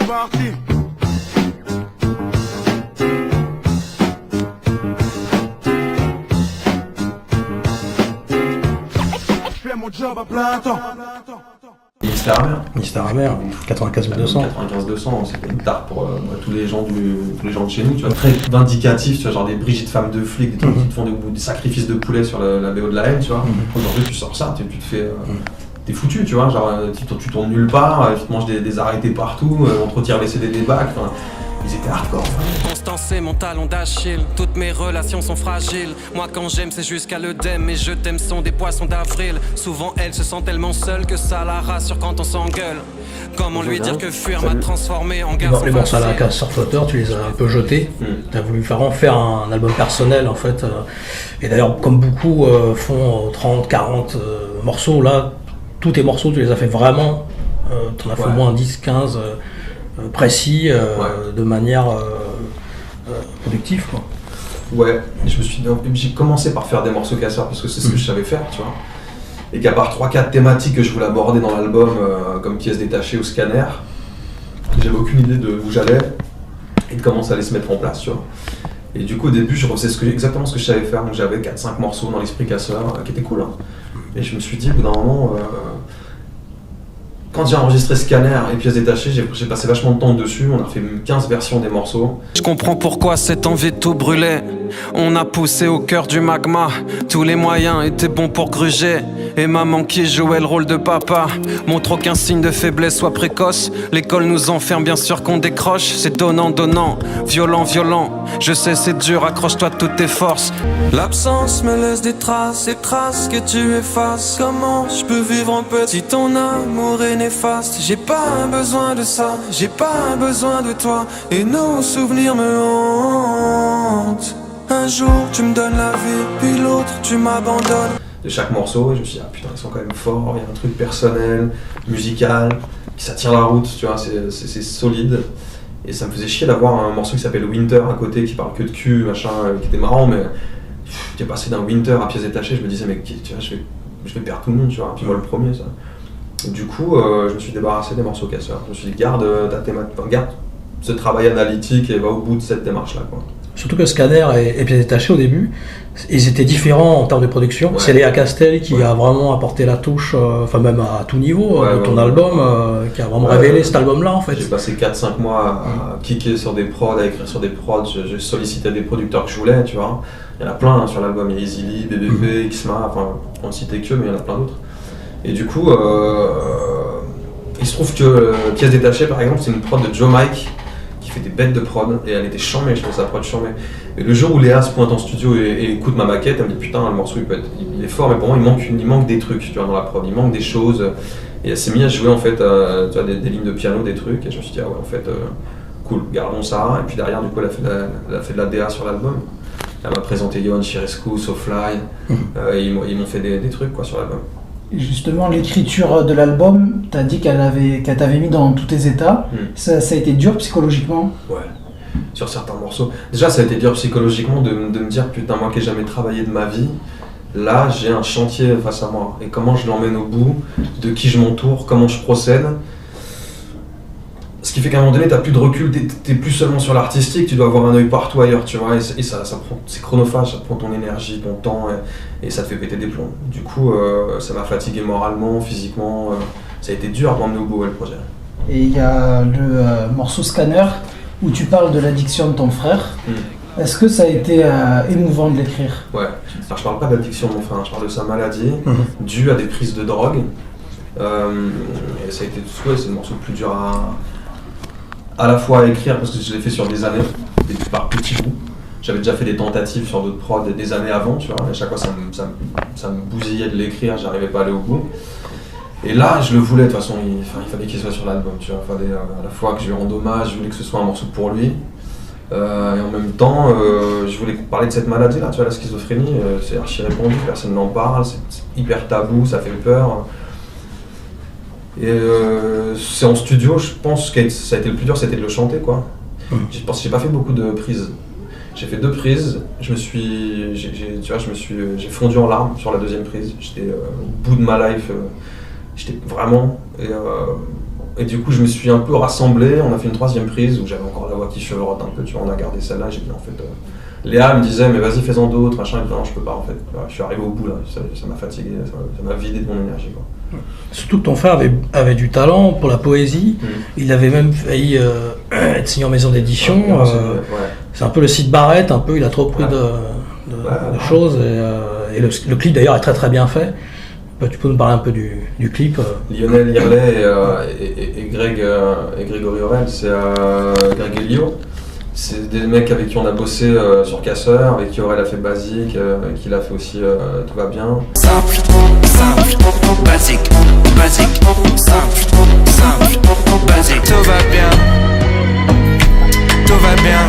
c'est parti. Je fais mon job à plein temps. Ministère Amer, 95 200. 95 200, c'était une tare pour tous les gens de chez nous, tu vois. Très vindicatif, tu vois, genre des Brigitte femmes de flics, des trucs qui te font des sacrifices de poulet sur la BO de la haine, tu vois. Aujourd'hui, tu sors ça, tu te fais... t'es foutu, tu vois, genre tu tournes nulle part, tu te manges des arrêtés partout, on te retire les CD des bacs, enfin, ils étaient hardcore. Constance, c'est mon talon d'Achille, toutes mes relations sont fragiles. Moi quand j'aime c'est jusqu'à l'œdème, et je t'aime sont des poissons d'avril. Souvent elle se sent tellement seule que ça la rassure quand on s'engueule. Comment lui dire que fuir m'a transformé en garçon. Les morceaux à la casse sur flotteur, tu les as un peu jetés. Tu as voulu vraiment faire un album personnel en fait. Et d'ailleurs, comme beaucoup font 30, 40 morceaux, là, tous tes morceaux, tu les as fait vraiment. Tu en as fait au moins 10, 15 précis, de manière productive, quoi. Ouais, j'ai commencé par faire des morceaux casseurs parce que c'est ce que je savais faire, tu vois. Et qu'à part 3-4 thématiques que je voulais aborder dans l'album, comme pièces détachées ou scanner, j'avais aucune idée de où j'allais et de comment ça allait se mettre en place, tu vois. Et du coup, au début, je refaisais exactement ce que je savais faire, donc j'avais 4-5 morceaux dans l'esprit casseur, qui étaient cool, hein. Et je me suis dit, au bout d'un moment, quand j'ai enregistré Scanner et pièces détachées, j'ai passé vachement de temps dessus, on a fait 15 versions des morceaux. Je comprends pourquoi cette envie de tout brûler. On a poussé au cœur du magma, tous les moyens étaient bons pour gruger. Et maman qui jouait le rôle de papa montre aucun signe de faiblesse soit précoce. L'école nous enferme, bien sûr qu'on décroche. C'est donnant, donnant, violent, violent. Je sais c'est dur, accroche-toi de toutes tes forces. L'absence me laisse des traces que tu effaces. Comment je peux vivre en petit, ton amour est néfaste. J'ai pas besoin de ça, j'ai pas besoin de toi. Et nos souvenirs me hantent. Un jour tu me donnes la vie, puis l'autre tu m'abandonnes. De chaque morceau, et je me suis dit, ah putain, ils sont quand même forts, il y a un truc personnel, musical, ça tient la route, tu vois, c'est solide. Et ça me faisait chier d'avoir un morceau qui s'appelle Winter à côté, qui parle que de cul, machin, qui était marrant, mais j'ai passé d'un Winter à pièces détachées, je me disais, mais tu vois, je vais perdre tout le monde, tu vois, puis moi le premier, ça. Et du coup, je me suis débarrassé des morceaux casseurs. Je me suis dit, garde ce travail analytique et va au bout de cette démarche-là, quoi. Surtout que Scanner et pièces détachées au début, ils étaient différents en termes de production. Ouais. C'est Léa Castel qui a vraiment apporté la touche, enfin même à tout niveau de ton album, qui a vraiment révélé cet album-là en fait. J'ai passé 4-5 mois à kicker sur des prods, à écrire sur des prods, je sollicitais des producteurs que je voulais, tu vois. Il y en a plein sur l'album, il y a Easy Lee, BBP, Xma, enfin on ne citait que, mais il y en a plein d'autres. Et du coup, il se trouve que Pièces détachées par exemple, c'est une prod de Joe Mike, fait des bêtes de prod et elle était chambée, je trouve sa prod chambée. Et le jour où Léa se pointe en studio et écoute ma maquette, elle me dit putain le morceau il est fort mais pour moi il manque des trucs, tu vois, dans la prod, il manque des choses. Et elle s'est mise à jouer en fait tu vois, des lignes de piano, des trucs, et je me suis dit ah ouais en fait cool, gardons ça. Et puis derrière du coup elle a fait de la DA sur l'album. Elle m'a présenté Yohan Chirescu, SoFly, ils m'ont fait des trucs quoi sur l'album. Justement, l'écriture de l'album, tu as dit qu'elle t'avait mis dans tous tes états. Ça a été dur psychologiquement? Ouais, sur certains morceaux. Déjà, ça a été dur psychologiquement de me dire putain, moi qui n'ai jamais travaillé de ma vie, là j'ai un chantier face à moi. Et comment je l'emmène au bout, de qui je m'entoure, comment je procède. Ce qui fait qu'à un moment donné, t'as plus de recul, t'es plus seulement sur l'artistique, tu dois avoir un œil partout ailleurs, tu vois, et ça prend, c'est chronophage, ça prend ton énergie, ton temps, et ça te fait péter des plombs. Du coup, ça m'a fatigué moralement, physiquement, ça a été dur d'emmener au bout le projet. Et il y a le morceau Scanner, où tu parles de l'addiction de ton frère. Est-ce que ça a été émouvant de l'écrire? Ouais, alors je parle pas d'addiction de mon frère, je parle de sa maladie, due à des prises de drogue. Et ça a été c'est le morceau le plus dur à la fois à écrire parce que je l'ai fait sur des années, par petits bouts. J'avais déjà fait des tentatives sur d'autres prods des années avant, tu vois, et à chaque fois ça me bousillait de l'écrire, j'arrivais pas à aller au bout. Et là, je le voulais, de toute façon, il fallait qu'il soit sur l'album, tu vois, il fallait à la fois que je lui rende hommage, je voulais que ce soit un morceau pour lui, et en même temps, je voulais parler de cette maladie-là, tu vois, la schizophrénie, c'est archi répandu, personne n'en parle, c'est hyper tabou, ça fait peur. Et c'est en studio, je pense que ça a été le plus dur, c'était de le chanter, quoi. Je pense que j'ai pas fait beaucoup de prises. J'ai fait 2 prises, j'ai fondu en larmes sur la 2e prise. J'étais au bout de ma life, j'étais vraiment. Et Et du coup, je me suis un peu rassemblé. On a fait une 3e prise où j'avais encore la voix qui chevrotte un peu. Tu vois, on a gardé celle-là. J'ai dit en fait. Léa me disait, mais vas-y, fais-en d'autres, machin. Et non, je peux pas en fait. Voilà, je suis arrivé au bout là. Ça m'a fatigué. Ça m'a vidé de mon énergie. Quoi. Surtout que ton frère avait du talent pour la poésie. Il avait même failli être signé en maison d'édition. C'est un peu le Syd Barrett, un peu. Il a trop pris de choses. Et le clip d'ailleurs est très très bien fait. Tu peux nous parler un peu du clip Lionel Irlet et Grégory Aurel, c'est Greg et Lio. C'est des mecs avec qui on a bossé sur Casseur, avec qui Aurel a fait Basique, avec qui il a fait aussi Tout va bien. Simple, basique, simple, basique. Tout va bien, tout va bien,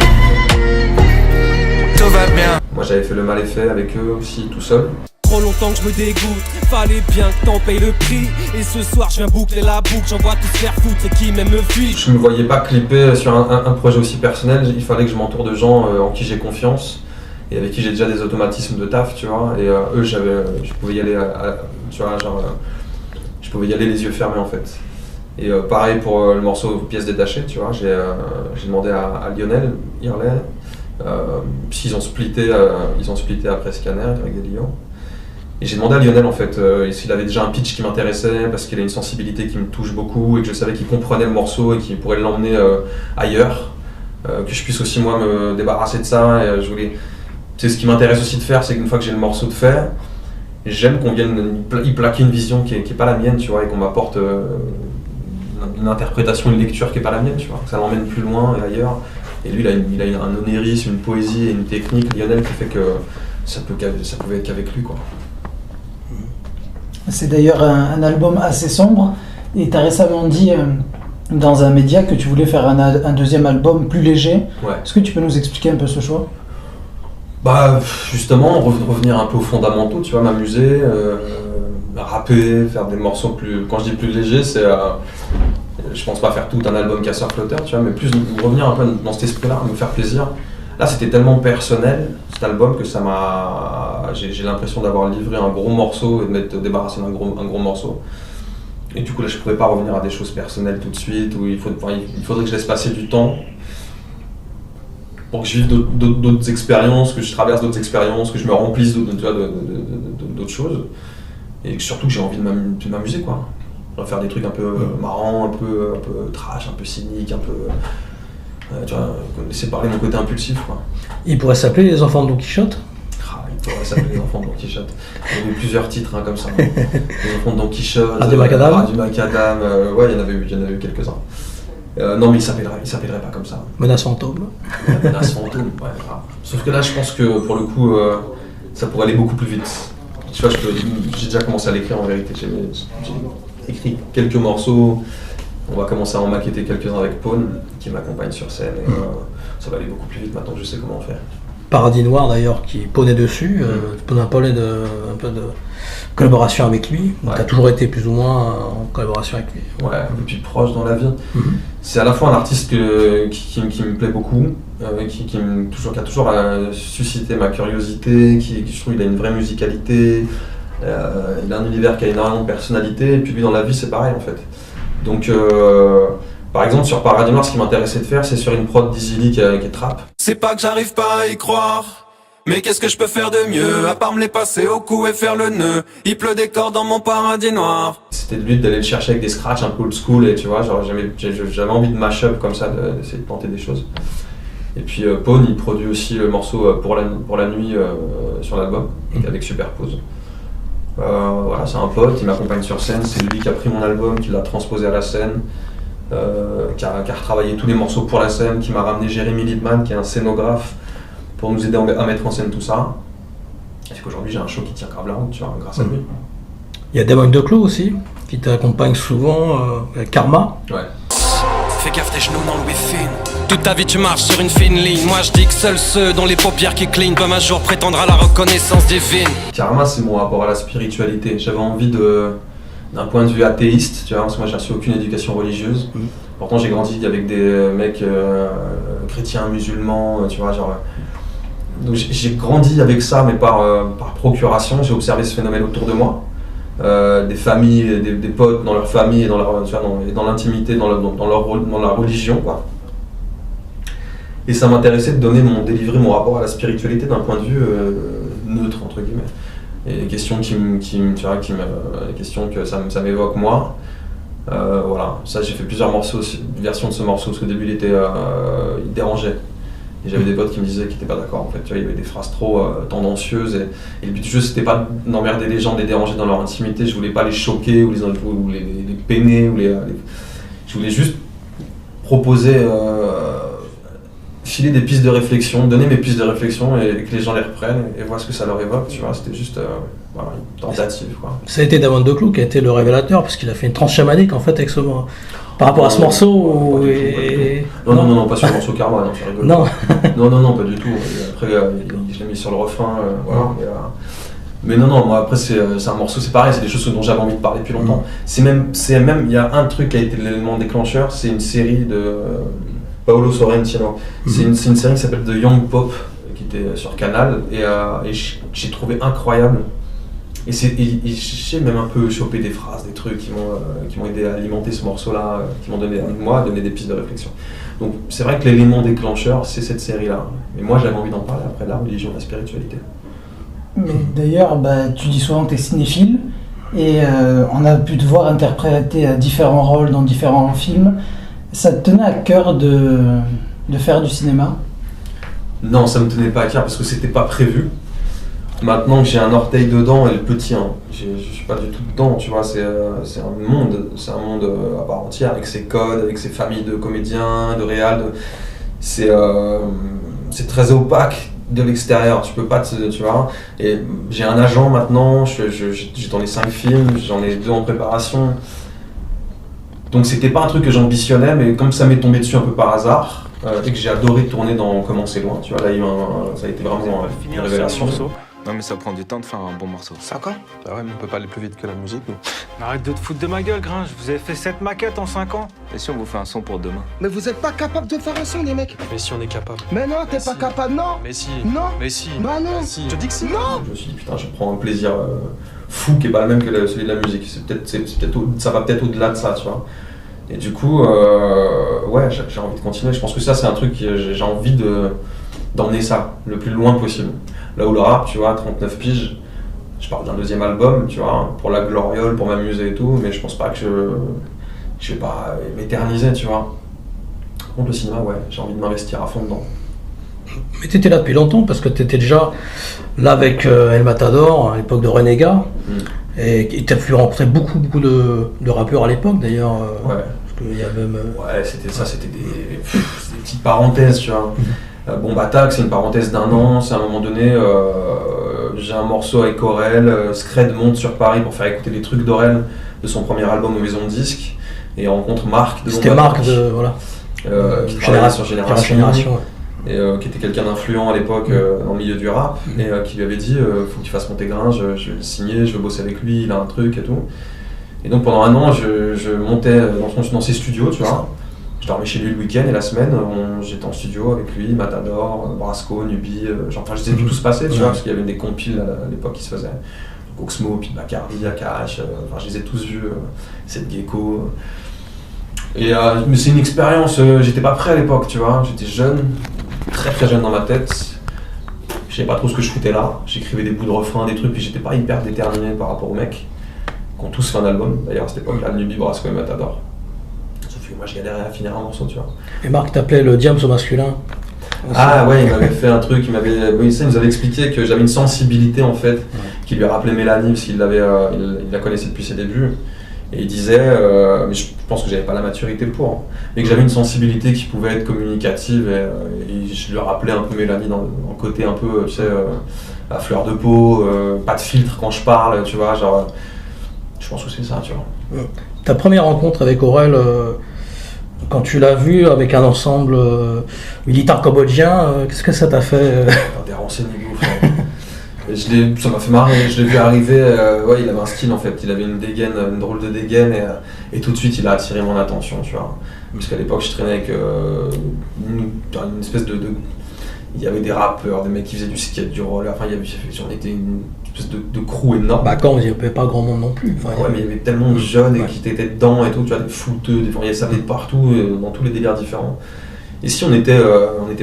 tout va bien. Moi j'avais fait Le Mal est fait avec eux aussi, tout seul. Trop longtemps que je me dégoûte, fallait bien que t'en payes le prix. Et ce soir je viens boucler la boucle, j'en vois tous faire foutre et qui même me fuit. Je me voyais pas clipper sur un projet aussi personnel, il fallait que je m'entoure de gens en qui j'ai confiance et avec qui j'ai déjà des automatismes de taf, tu vois. Et eux, je pouvais y aller, tu vois, genre, je pouvais y aller les yeux fermés en fait. Et pareil pour le morceau Pièces détachées, tu vois, j'ai demandé à Lionel Irlet, puis ils ont splitté après Scanner, Greg et Lio. Et j'ai demandé à Lionel en fait s'il avait déjà un pitch qui m'intéressait parce qu'il a une sensibilité qui me touche beaucoup et que je savais qu'il comprenait le morceau et qu'il pourrait l'emmener ailleurs, que je puisse aussi moi me débarrasser de ça. Et je voulais, tu sais, ce qui m'intéresse aussi de faire, c'est qu'une fois que j'ai le morceau de fait, j'aime qu'on vienne y plaquer une vision qui est pas la mienne, tu vois, et qu'on m'apporte une interprétation, une lecture qui est pas la mienne, tu vois, que ça l'emmène plus loin et ailleurs. Et lui, il a un onérisme, une poésie et une technique, Lionel, qui fait que ça pouvait être qu'avec lui, quoi. C'est d'ailleurs un album assez sombre et tu as récemment dit dans un média que tu voulais faire un deuxième album plus léger. Ouais. Est-ce que tu peux nous expliquer un peu ce choix ? Bah justement, revenir un peu aux fondamentaux, tu vois, m'amuser, rapper, faire des morceaux plus... Quand je dis plus légers, c'est... je pense pas faire tout un album casseur-flotteur, tu vois, mais plus revenir un peu dans cet esprit-là, me faire plaisir. Là, c'était tellement personnel, cet album, que ça m'a... J'ai l'impression d'avoir livré un gros morceau et de m'être débarrassé d'un gros morceau. Et du coup, là, je pouvais pas revenir à des choses personnelles tout de suite, où il faudrait que je laisse passer du temps pour que je vive d'autres expériences, que je traverse d'autres expériences, que je me remplisse d'autres choses. Et surtout que j'ai envie de m'amuser, quoi. Faire des trucs un peu marrants, un peu trash, un peu cyniques, un peu... tu vois, laisser parler mon côté impulsif, quoi. Il pourrait s'appeler Les Enfants de Don Quichotte. Il pourrait s'appeler Les Enfants de Don Quichotte. Il y a eu plusieurs titres comme ça. Les Enfants de Don Quichotte, Radio Macadam. Radio Macadam, ouais, il y en avait eu quelques-uns. Non, mais il s'appellerait pas comme ça. Menace fantôme. Menace fantôme, ouais. Voilà. Sauf que là, je pense que pour le coup, ça pourrait aller beaucoup plus vite. Tu vois, j'ai déjà commencé à l'écrire en vérité. J'ai écrit quelques morceaux. On va commencer à en maqueter quelques-uns avec Pawn, qui m'accompagne sur scène. Et, ça va aller beaucoup plus vite maintenant que je sais comment faire. Paradis Noir d'ailleurs, qui ponait dessus. Pawn a parlé un peu de collaboration avec lui. Donc, tu as toujours été plus ou moins en collaboration avec lui. Ouais, un peu plus proche dans la vie. C'est à la fois un artiste qui me plaît beaucoup, qui a toujours suscité ma curiosité, je trouve qu'il a une vraie musicalité, il a un univers qui a énormément de personnalité, et puis lui dans la vie c'est pareil en fait. Donc par exemple sur Paradis Noir, ce qui m'intéressait de faire, c'est sur une prod d'Easy Lee qui est trap. C'est pas que j'arrive pas à y croire, mais qu'est-ce que je peux faire de mieux, à part me les passer au cou et faire le nœud. Il pleut des cordes dans mon paradis noir. C'était le but d'aller le chercher avec des scratchs un peu old school, et tu vois, genre j'avais envie de mash-up comme ça, d'essayer de tenter des choses. Et puis Pawn, il produit aussi le morceau pour la nuit sur l'album, avec Superpose. Voilà, c'est un pote, il m'accompagne sur scène, c'est lui qui a pris mon album, qui l'a transposé à la scène, qui a retravaillé tous les morceaux pour la scène, qui m'a ramené Jérémy Lidman, qui est un scénographe, pour nous aider à mettre en scène tout ça. Et qu'aujourd'hui j'ai un show qui tient grave la route, tu vois, grâce à lui. Il y a Damon Declos aussi, qui t'accompagne souvent, Karma. Ouais. Fais gaffe tes genoux dans le wifi. Toute ta vie tu marches sur une fine ligne. Moi je dis que seuls ceux dont les paupières qui clignent peuvent un jour prétendre à la reconnaissance divine. Karma, c'est mon rapport à la spiritualité. J'avais envie d'un point de vue athéiste, tu vois, parce que moi j'ai reçu aucune éducation religieuse. Pourtant j'ai grandi avec des mecs chrétiens, musulmans, tu vois, genre... Donc j'ai grandi avec ça, mais par procuration. J'ai observé ce phénomène autour de moi. des familles, des potes dans leur famille et dans, dans l'intimité, dans la religion, quoi. Et ça m'intéressait de délivrer mon rapport à la spiritualité d'un point de vue neutre, entre guillemets. Et les questions les questions que ça m'évoque moi. Voilà, ça j'ai fait plusieurs versions de ce morceau, parce qu'au début il dérangeait. Et j'avais des potes qui me disaient qu'ils n'étaient pas d'accord, en fait, tu vois, il y avait des phrases trop tendancieuses, et le but du jeu c'était pas d'emmerder les gens, de les déranger dans leur intimité, je voulais pas les choquer, ou les peiner, je voulais juste proposer, filer des pistes de réflexion, donner mes pistes de réflexion, et que les gens les reprennent, et voir ce que ça leur évoque, tu vois, c'était juste voilà, une tentative, quoi. Ça a été Damon Declou qui a été le révélateur, parce qu'il a fait une transe chamanique en fait avec ce par rapport à ce morceau. Non, pas sur le morceau Karma, non, c'est rigolo. Non, pas du tout. Et après, je l'ai mis sur le refrain, voilà. Mais non, moi après c'est un morceau, c'est pareil, c'est des choses dont j'avais envie de parler depuis longtemps. C'est même, il y a un truc qui a été l'élément déclencheur, c'est une série de Paolo Sorrentino. C'est une série qui s'appelle The Young Pop, qui était sur Canal, et j'ai trouvé incroyable. Et j'ai même un peu chopé des phrases, des trucs qui m'ont aidé à alimenter ce morceau-là, qui m'ont donné des pistes de réflexion. Donc c'est vrai que l'élément déclencheur, c'est cette série-là. Et moi j'avais envie d'en parler après de la religion, de la spiritualité. Mais d'ailleurs, tu dis souvent que tu es cinéphile, et on a pu te voir interpréter différents rôles dans différents films. Ça te tenait à cœur de faire du cinéma ? Non, ça me tenait pas à cœur parce que c'était pas prévu. Maintenant que j'ai un orteil dedans, et le petit, hein, je suis pas du tout dedans, tu vois, c'est un monde à part entière, avec ses codes, avec ses familles de comédiens, de réals, c'est très opaque de l'extérieur, tu peux pas, tu vois, et j'ai un agent maintenant, j'ai tourné 5 films, j'en ai 2 en préparation, donc c'était pas un truc que j'ambitionnais, mais comme ça m'est tombé dessus un peu par hasard, et que j'ai adoré tourner dans Comment c'est loin, tu vois, là ça a été vraiment une révélation. Non mais ça prend du temps de faire un bon morceau. 5 ans ? Bah ouais, mais on peut pas aller plus vite que la musique, nous. Arrête de te foutre de ma gueule, Gringe. Je vous ai fait 7 maquettes en 5 ans. Et si on vous fait un son pour demain ? Mais vous êtes pas capable de faire un son, les mecs. Mais si on est capable. Mais non, t'es pas capable, non. Mais si. Non. Mais si. Bah non. Si. Je te dis que si. Non. Je me suis dit, putain, je prends un plaisir fou qui est pas le même que celui de la musique. Ça va peut-être au-delà de ça, tu vois. Et du coup, ouais, j'ai envie de continuer. Je pense que ça, c'est un truc que j'ai envie d'emmener ça le plus loin possible. Là où le rap, tu vois, 39 piges, je parle d'un 2e album, tu vois, pour la gloriole, pour m'amuser et tout, mais je pense pas que je vais pas m'éterniser, tu vois. Par contre, le cinéma, ouais, j'ai envie de m'investir à fond dedans. Mais t'étais là depuis longtemps, parce que t'étais déjà là avec El Matador, à l'époque de Renégat, et t'as pu rencontrer beaucoup de rappeurs à l'époque, d'ailleurs. Ouais. Parce qu'il y a même... Ouais, c'était des petites parenthèses, tu vois. Bomb Attack, c'est une parenthèse d'1 an, c'est à un moment donné, j'ai un morceau avec Aurel, Scred monte sur Paris pour faire écouter les trucs d'Aurel de son premier album aux maisons de disques, et on rencontre Marc de C'était Marc de... voilà. Qui travaillait sur Génération, ouais. Et qui était quelqu'un d'influent à l'époque dans le milieu du rap, et qui lui avait dit faut que tu fasses monter Gringe, je vais le signer, je veux bosser avec lui, il a un truc et tout. Et donc pendant 1 an, je montais dans ses studios, tu vois. Je dormais chez lui le week-end et la semaine, j'étais en studio avec lui, Matador, Brasco, Nubi, je les ai vus tous passer, tu vois, parce qu'il y avait des compiles à l'époque qui se faisaient. Oxmo, Pete Bacardi, Akash, je les ai tous vus, Seth Gecko. Et mais c'est une expérience, j'étais pas prêt à l'époque, tu vois, j'étais jeune, très très jeune dans ma tête. Je savais pas trop ce que je foutais là, j'écrivais des bouts de refrain, des trucs, puis j'étais pas hyper déterminé par rapport aux mecs, qui ont tous fait un album, d'ailleurs à cette époque-là, Nubi, Brasco et Matador. Moi je galérais à finir un morceau, tu vois. Et Marc t'appelait le diable au masculin. Ah ouais, il m'avait fait un truc, il nous avait expliqué que j'avais une sensibilité en fait, qui lui rappelait Mélanie, parce qu'il il la connaissait depuis ses débuts. Et il disait, mais je pense que j'avais pas la maturité pour, mais que j'avais une sensibilité qui pouvait être communicative, et je lui rappelais un peu Mélanie dans le côté un peu, tu sais, à fleur de peau, pas de filtre quand je parle, tu vois, genre, je pense que c'est ça, tu vois. Ta première rencontre avec Aurel, quand tu l'as vu avec un ensemble militaire cambodgien, qu'est-ce que ça t'a fait Des renseignements, ça m'a fait marrer, je l'ai vu arriver, ouais, il avait un style en fait, il avait une dégaine, une drôle de dégaine, et tout de suite il a attiré mon attention, tu vois. Parce qu'à l'époque je traînais avec une espèce de... Il y avait des rappeurs, des mecs qui faisaient du skate, du roller, enfin j'en étais espèce de crew énorme. Bah quand il n'y avait pas grand monde non plus. Enfin, Ouais, mais il y avait tellement de jeunes Ouais. qui étaient dedans et tout, tu vois, des footeux, ça venait de partout, dans tous les délires différents. Et si on était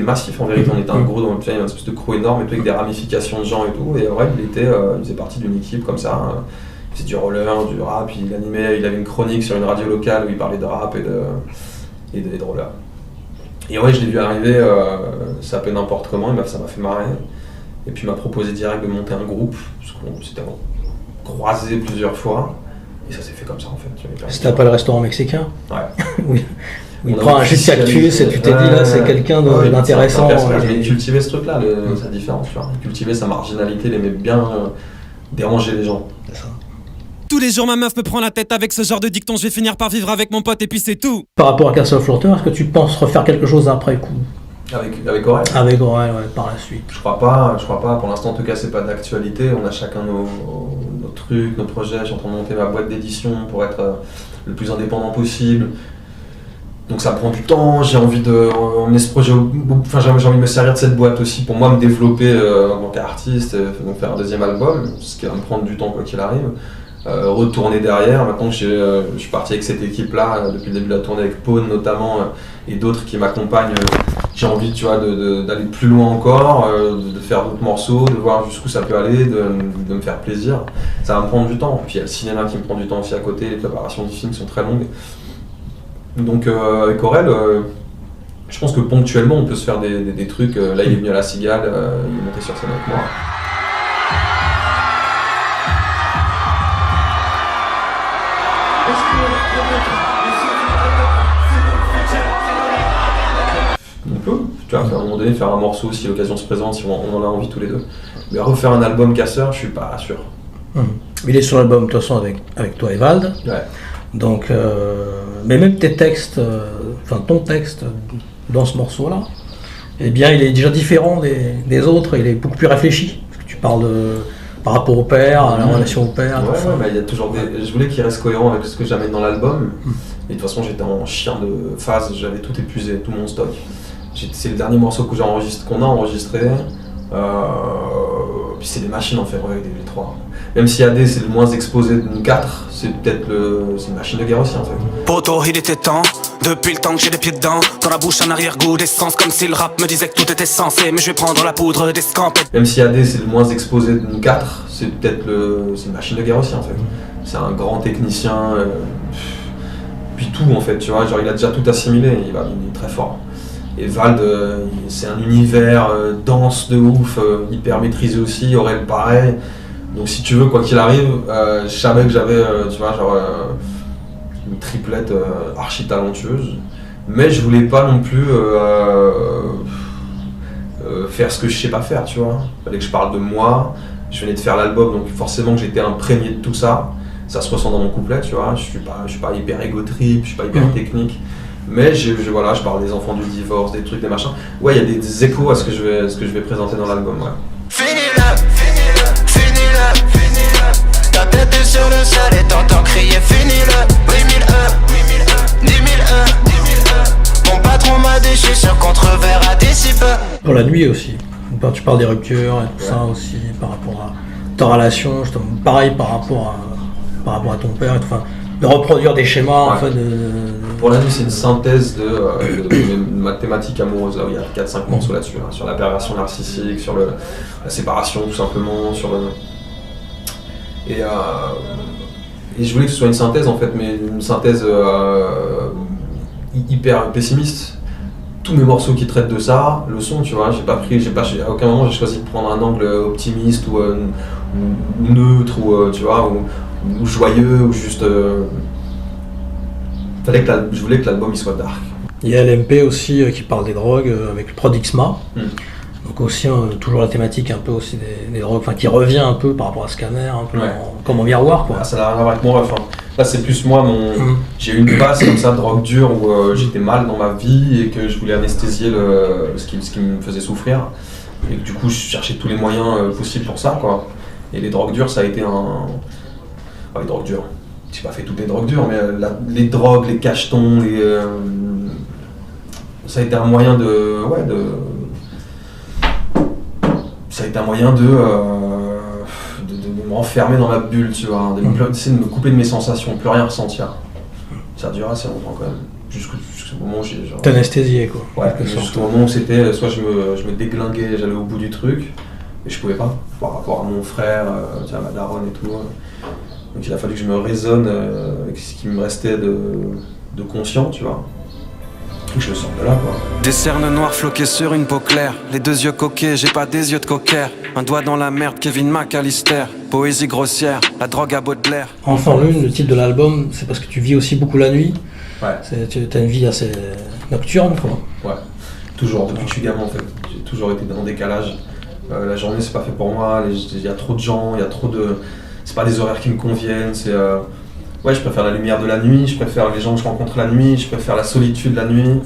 massif en vérité, on était un gros, tu vois, une espèce de crew énorme et tout, avec des ramifications de gens et tout. Et ouais, il faisait partie d'une équipe comme ça. Il faisait du roller, du rap, il animait, il avait une chronique sur une radio locale où il parlait de rap et de roller. Et ouais, je l'ai vu arriver, ça peut n'importe comment, ça m'a fait marrer. Et puis il m'a proposé direct de monter un groupe, parce qu'on s'était croisés plusieurs fois. Et ça s'est fait comme ça en fait. C'était pas le restaurant mexicain. Ouais. Oui. Il On a prend un jus de cactus et tu t'es dit là c'est quelqu'un d'intéressant. Il cultivait ce truc-là, sa différence. Tu vois. Il cultivait sa marginalité, il aimait bien déranger les gens. C'est ça. Tous les jours ma meuf me prend la tête avec ce genre de dicton. Je vais finir par vivre avec mon pote et puis c'est tout. Par rapport à Castle Floater, est-ce que tu penses refaire quelque chose après coup? Avec Aurel. Avec Aurel, ouais, par la suite. Je crois pas. Pour l'instant, en tout cas, c'est pas d'actualité. On a chacun nos trucs, nos projets. Je suis en train de monter ma boîte d'édition pour être le plus indépendant possible. Donc ça prend du temps. J'ai envie de emmener ce projet. J'ai envie de me servir de cette boîte aussi pour moi me développer en tant qu'artiste, donc faire un deuxième album, ce qui va me prendre du temps quoi qu'il arrive. Retourner derrière. Maintenant que je suis parti avec cette équipe-là depuis le début de la tournée avec Pone notamment et d'autres qui m'accompagnent. J'ai envie, tu vois, d'aller plus loin encore, de faire d'autres morceaux, de voir jusqu'où ça peut aller, de me faire plaisir. Ça va me prendre du temps. Puis il y a le cinéma qui me prend du temps aussi à côté. Les préparations du film sont très longues. Donc avec Aurel, je pense que ponctuellement on peut se faire des trucs. Là il est venu à la Cigale, il est monté sur scène avec moi. On peut, tu vois, à un moment donné faire un morceau si l'occasion se présente, si on en a envie tous les deux. Mais refaire un album Casseur, je suis pas sûr. Il est sur l'album de toute façon avec toi et Vald. Ouais. Donc, mais même tes textes, ton texte dans ce morceau-là, eh bien, il est déjà différent des autres. Il est beaucoup plus réfléchi. Parce que tu parles par rapport au père, à la relation au père. Ouais, bah, il y a toujours je voulais qu'il reste cohérent avec ce que j'amène dans l'album. Et de toute façon, j'étais en chien de phase. J'avais tout épuisé, tout mon stock. C'est le dernier morceau qu'on a enregistré. Puis c'est des machines en fait, les trois. Même si AD c'est le moins exposé de nous quatre, c'est peut-être c'est une machine de guerre aussi en fait. Poto, il était temps, depuis le temps que j'ai les pieds dedans. Dans la bouche un arrière-goût d'essence, comme si le rap me disait que tout était censé. Mais je vais prendre la poudre des scampettes. Même si AD c'est le moins exposé de nous quatre, c'est peut-être c'est une machine de guerre aussi en fait. C'est un grand technicien, puis tout en fait, tu vois, genre il a déjà tout assimilé, il est très fort. Et Vald, c'est un univers dense de ouf, hyper maîtrisé aussi, Aurel pareil. Donc si tu veux, quoi qu'il arrive, je savais que j'avais, tu vois, genre une triplette archi talentueuse. Mais je voulais pas non plus faire ce que je sais pas faire, tu vois. Il fallait que je parle de moi, je venais de faire l'album, donc forcément que j'étais imprégné de tout ça. Ça se ressent dans mon couplet, tu vois. Je suis pas hyper égo trip, je suis pas hyper technique. Mais je parle des enfants du divorce, des trucs, des machins. Ouais, il y a des échos à ce que je vais présenter dans l'album, ouais. Finis-le, ta tête est sur le sol et t'entends crier finis-le. 8001, 10 001, mon patron m'a dit je suis sûr qu'on te reverra d'ici peu. Pour la nuit aussi, tu parles des ruptures et tout ça aussi, par rapport à ta relation, pareil par rapport à ton père, et tout, enfin, de reproduire des schémas en fait. Pour la nuit, c'est une synthèse de ma thématique amoureuse. Là, où il y a 4-5 morceaux là-dessus, hein, sur la perversion narcissique, sur la séparation tout simplement, et je voulais que ce soit une synthèse en fait, mais une synthèse hyper pessimiste. Tous mes morceaux qui traitent de ça le sont, tu vois. À aucun moment j'ai choisi de prendre un angle optimiste ou neutre ou tu vois ou joyeux ou juste. Je voulais que l'album il soit dark. Il y a LMP aussi qui parle des drogues avec le Prod Xma. Donc aussi toujours la thématique un peu aussi des drogues, enfin qui revient un peu par rapport à Scanner, un peu comme en miroir quoi. Ah, ça n'a rien à voir avec mon ref. Là c'est plus moi, j'ai eu une base comme ça de drogue dure où j'étais mal dans ma vie et que je voulais anesthésier ce qui me faisait souffrir. Et que, du coup je cherchais tous les moyens possibles pour ça quoi. Et les drogues dures ça a été les drogues dures. J'ai pas fait toutes les drogues dures, mais les drogues, les cachetons, ça a été un moyen ça a été un moyen de me renfermer dans ma bulle, tu vois, d'essayer de me couper de mes sensations, plus rien ressentir. Ça a duré assez longtemps quand même, jusqu'au moment où j'ai genre... T'anesthésié quoi. Ouais, jusqu'au moment où c'était, soit je me déglinguais, j'allais au bout du truc, et je pouvais pas, par rapport à mon frère, à ma daronne et tout. Donc il a fallu que je me raisonne avec ce qui me restait de conscient, tu vois. Et je me sors de là, quoi. Des cernes noires floquées sur une peau claire, les deux yeux coquets, j'ai pas des yeux de cocker. Un doigt dans la merde, Kevin McAllister. Poésie grossière, la drogue à Baudelaire. Enfant Lune, le titre de l'album, c'est parce que tu vis aussi beaucoup la nuit. Ouais. T'as une vie assez nocturne, quoi. Ouais, toujours, depuis que je suis gamin en fait. J'ai toujours été dans le décalage. La journée, c'est pas fait pour moi, il y a trop de gens, il y a trop de... C'est pas les horaires qui me conviennent, c'est... Ouais, je préfère la lumière de la nuit, je préfère les gens que je rencontre la nuit, je préfère la solitude la nuit.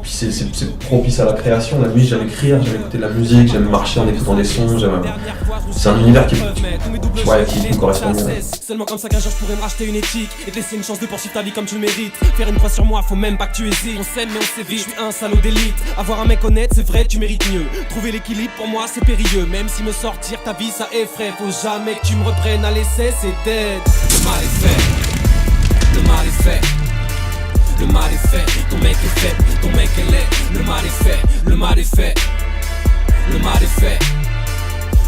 Puis c'est propice à la création, la nuit j'aime écrire, j'aime écouter de la musique, j'aime marcher en écoutant des sons, c'est un univers qui me correspond bien. Seulement comme ça qu'un jour je pourrais me racheter une éthique et te laisser une chance de poursuivre ta vie comme tu le mérites. Faire une croix sur moi, faut même pas que tu hésites. On s'aime mais on s'évite, je suis un salaud d'élite. Avoir un mec honnête, c'est vrai, tu mérites mieux. Trouver l'équilibre pour moi c'est périlleux. Même si me sortir ta vie ça effraie, faut jamais que tu me reprennes à l'essai, c'est dead. Le mal est fait, le mal est fait. Le mal est fait, ton mec est fait, ton mec est laid. Le mal est fait, le mal est fait. Le mal est fait,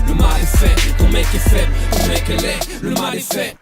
le mal est fait, ton mec est faible, ton mec est laid. Le mal est fait.